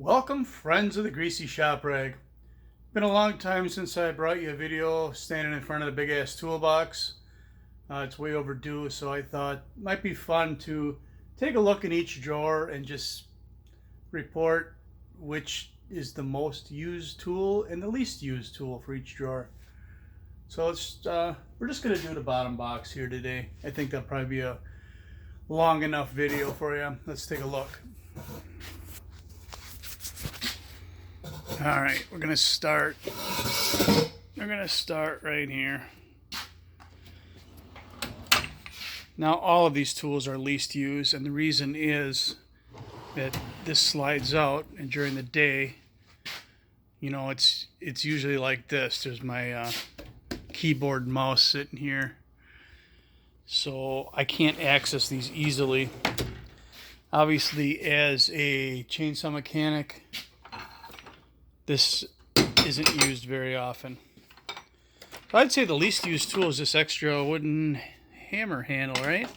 Welcome, friends of the Greasy Shop Rag. Been a long time since I brought you a video standing in front of the big ass toolbox. It's way overdue, so I thought it might be fun to take a look in each drawer and just report which is the most used tool and the least used tool for each drawer. So we're just gonna do the bottom box here today. I think that'll probably be a long enough video for you. Let's take a look. All right, we're gonna start right here. Now all of these tools are least used, and the reason is that this slides out, and during the day, you know, it's usually like this. There's my keyboard and mouse sitting here, so I can't access these easily. Obviously, as a chainsaw mechanic, this isn't used very often. So I'd say the least used tool is this extra wooden hammer handle, right?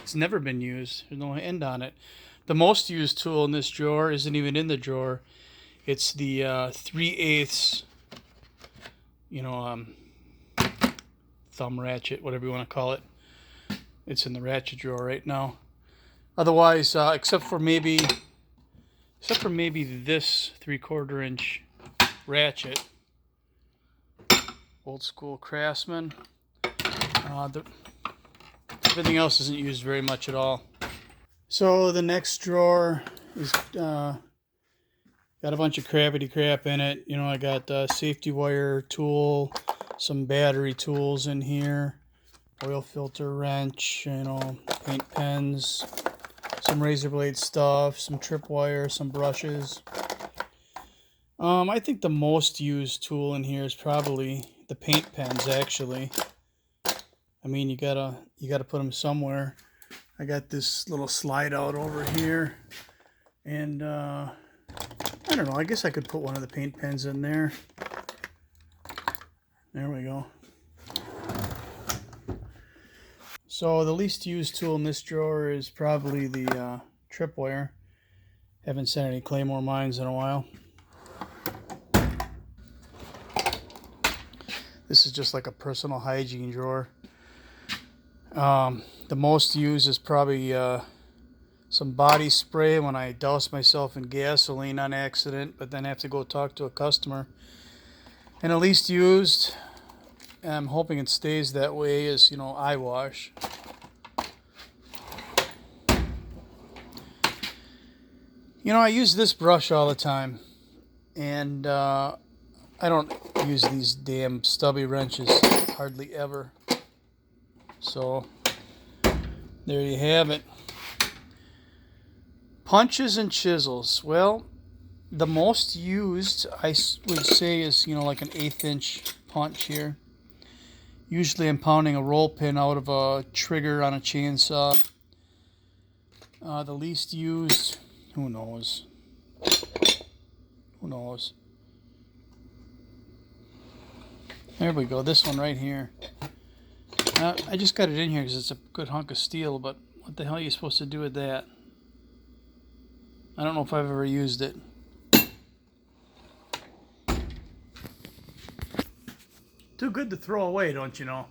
It's never been used. There's no end on it. The most used tool in this drawer isn't even in the drawer. It's the 3/8, thumb ratchet, whatever you want to call it. It's in the ratchet drawer right now. Otherwise, except for maybe this 3/4 inch ratchet, old school Craftsman. Everything else isn't used very much at all. So the next drawer is got a bunch of crappity crap in it. You know, I got safety wire tool, some battery tools in here, oil filter wrench, paint pens, some razor blade stuff, some tripwire, some brushes. I think the most used tool in here is probably the paint pens, actually. I mean, you gotta put them somewhere. I got this little slide out over here, and I don't know, I guess I could put one of the paint pens in there. There we go. So the least used tool in this drawer is probably the tripwire. Haven't sent any Claymore mines in a while. This is just like a personal hygiene drawer. The most used is probably some body spray when I douse myself in gasoline on accident, but then have to go talk to a customer. And the least used, and I'm hoping it stays that way, is, eye wash. I use this brush all the time, and I don't use these damn stubby wrenches hardly ever. So there you have it. Punches and chisels. Well, the most used, I would say, is like an 1/8 inch punch here. Usually I'm pounding a roll pin out of a trigger on a chainsaw. The least used, who knows? Who knows? There we go. This one right here. I just got it in here because it's a good hunk of steel, but what the hell are you supposed to do with that? I don't know if I've ever used it. Too good to throw away, don't you know?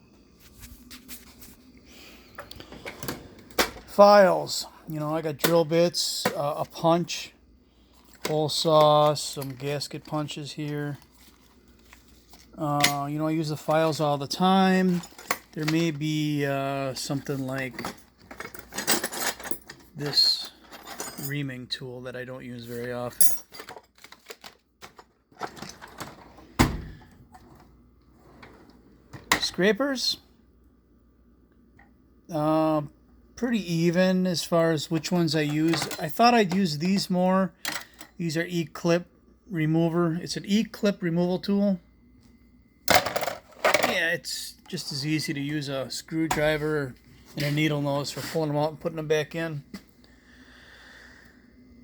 Files. I got drill bits, a punch, hole saw, some gasket punches here. I use the files all the time. There may be something like this reaming tool that I don't use very often. Scrapers, pretty even as far as which ones I use. I thought I'd use these more. These are E-clip remover. It's an E-clip removal tool. Yeah, it's just as easy to use a screwdriver and a needle nose for pulling them out and putting them back in.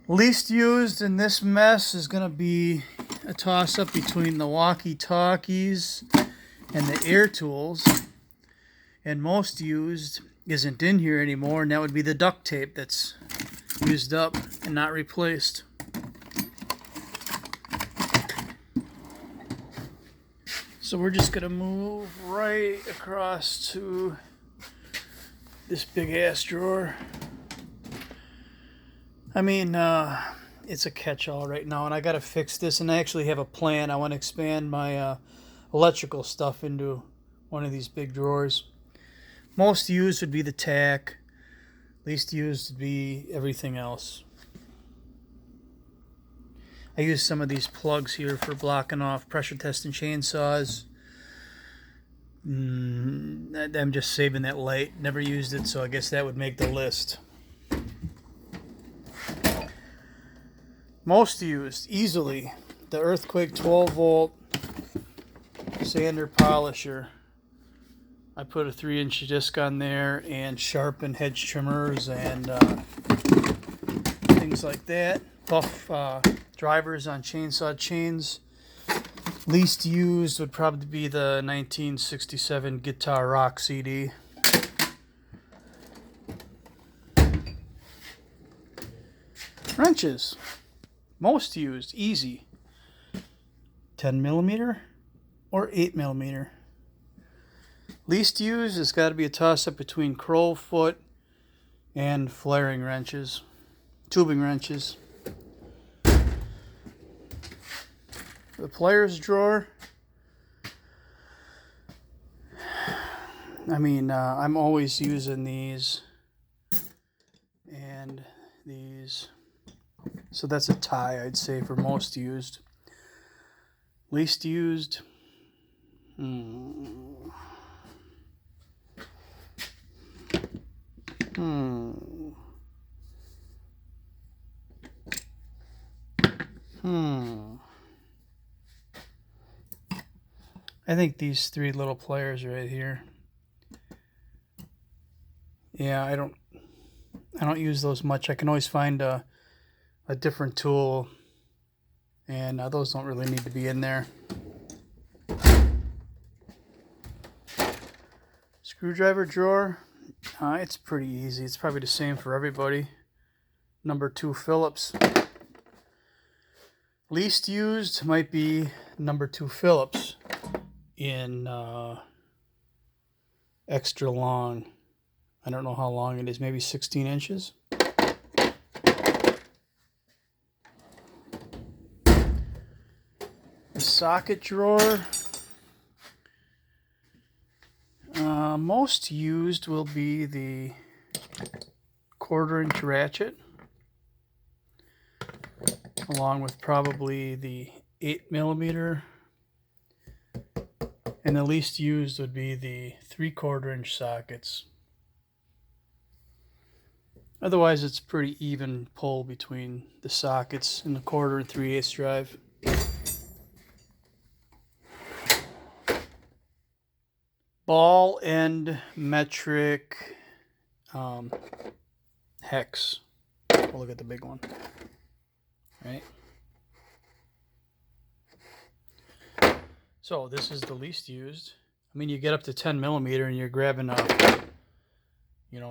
Least used in this mess is going to be a toss-up between the walkie-talkies and the air tools. And most used isn't in here anymore, and that would be the duct tape that's used up and not replaced. So we're just gonna move right across to this big ass drawer. I mean, it's a catch-all right now, and I gotta fix this, and I actually have a plan. I want to expand my electrical stuff into one of these big drawers. Most used would be the tack. Least used would be everything else. I use some of these plugs here for blocking off pressure testing chainsaws. I'm just saving that light. Never used it, so I guess that would make the list. Most used, easily, the Earthquake 12-volt sander polisher. I put a 3-inch disc on there and sharpen hedge trimmers and things like that. Buff drivers on chainsaw chains. Least used would probably be the 1967 Guitar Rock CD. Wrenches. Most used, easy. 10mm or 8mm. Least used has got to be a toss-up between crowfoot and flaring wrenches, tubing wrenches. The Pliers Drawer. I mean, I'm always using these and these. So that's a tie, I'd say, for most used. Least used. I think these 3 little pliers right here. Yeah, I don't use those much. I can always find a different tool, and those don't really need to be in there. Screwdriver drawer. It's pretty easy. It's probably the same for everybody. Number 2 Phillips. Least used might be number 2 Phillips in extra long. I don't know how long it is, maybe 16 inches. The socket drawer. Most used will be the 1/4-inch ratchet, along with probably the 8mm, and the least used would be the 3/4-inch sockets. Otherwise, it's pretty even pull between the sockets and the 1/4 and 3/8 drive. Ball end metric hex. We'll look at the big one. Right. So this is the least used. I mean, you get up to 10mm and you're grabbing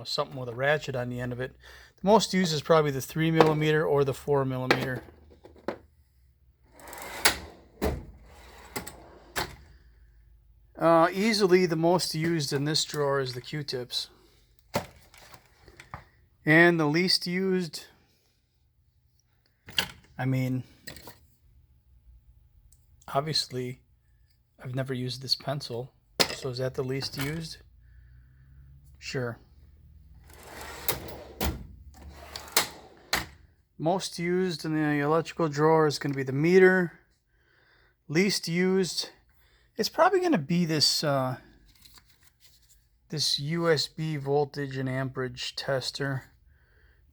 something with a ratchet on the end of it. The most used is probably the 3mm or the 4mm. Easily the most used in this drawer is the Q-tips. And the least used, I mean, obviously I've never used this pencil, so is that the least used? Sure. Most used in the electrical drawer is going to be the meter. Least used, it's probably going to be this this USB voltage and amperage tester.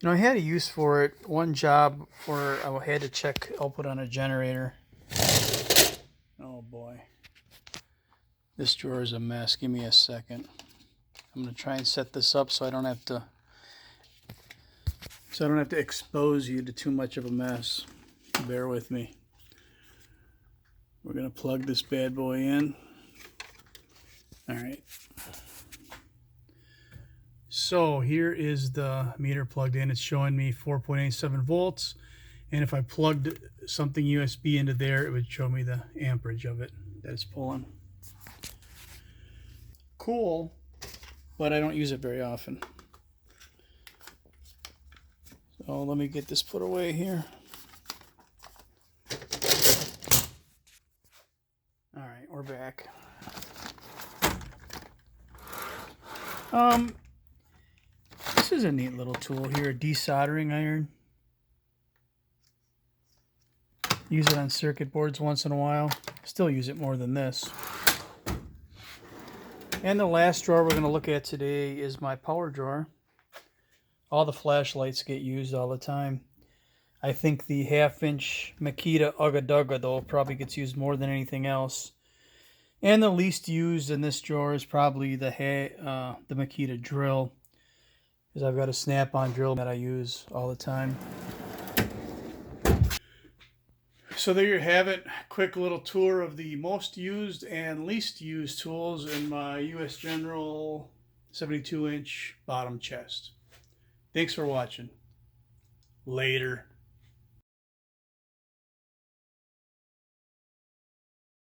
I had a use for it. One job where I had to check output on a generator. Oh boy. This drawer is a mess. Give me a second. I'm going to try and set this up so I don't have to expose you to too much of a mess. Bear with me. We're going to plug this bad boy in. All right. So here is the meter plugged in. It's showing me 4.87 volts. And if I plugged something USB into there, it would show me the amperage of it that it's pulling. cool, but I don't use it very often. So let me get this put away here. All right, we're back. This is a neat little tool here, a desoldering iron. Use it on circuit boards once in a while. Still use it more than this. And the last drawer we're going to look at today is my power drawer. All the flashlights get used all the time. I think the 1/2-inch Makita Ugga Dugga, though, probably gets used more than anything else. And the least used in this drawer is probably the Makita drill, because I've got a snap-on drill that I use all the time. So there you have it. Quick little tour of the most used and least used tools in my US General 72-inch bottom chest. Thanks for watching. Later.